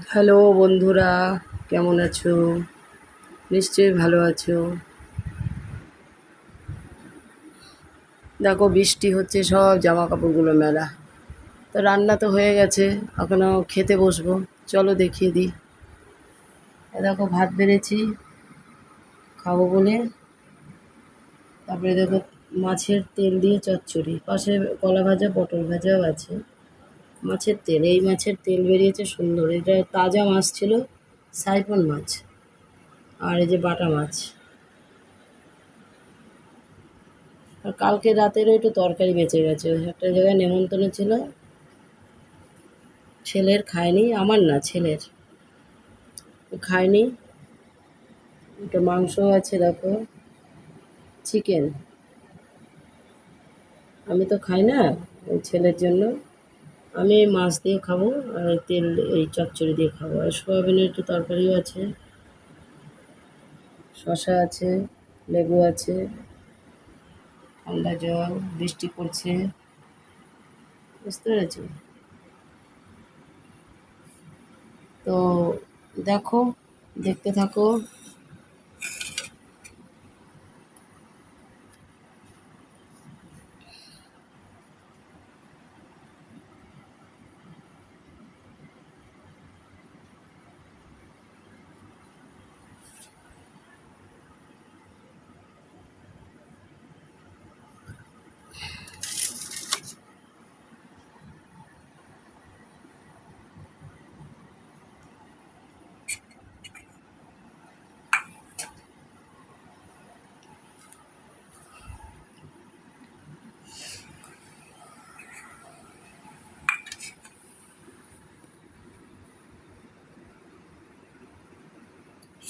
Hello বন্ধুরা, কেমন আছো? নিশ্চয়ই ভালো আছো। দেখো বৃষ্টি হচ্ছে, সব জামা কাপড়গুলো মেলা। তো রান্না তো হয়ে গেছে, এখনও খেতে বসবো। চলো দেখিয়ে দিই। দেখো ভাত বেড়েছি খাবো বলে। তারপরে দেখো মাছের তেল দিয়ে চচ্চড়ি, পাশে কলা ভাজা পটল ভাজাও আছে। মাছের তেল, এই মাছের তেল বেরিয়েছে সুন্দর। এটা তাজা মাছ ছিল, সাইফন মাছ। আর এই যে বাটা মাছ। আর কালকে রাতেরও একটু তরকারি বেঁচে গেছে, একটা জায়গায় নেমন্তন্ন ছিল, ছেলের খায়নি, আমার না ছেলের খায়নি। একটু মাংস আছে দেখো, চিকেন। আমি তো খাই না, ওই ছেলের জন্য। আমি এই মাছ দিয়ে খাবো, আর এই তেল, এই চচ্চড়ি দিয়ে খাবো। আর সোয়াবিনের একটু তরকারিও আছে, শশা আছে, লেবু আছে, ঠান্ডা জল, বৃষ্টি পড়ছে, বুঝতে পেরেছি। তো দেখো, দেখতে থাকো।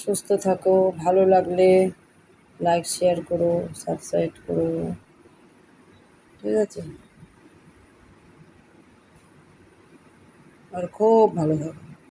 সুস্থ থাকো, ভালো লাগলে লাইক শেয়ার করো, সাবস্ক্রাইব করো, ঠিক আছে? আর খুব ভালো থাকো।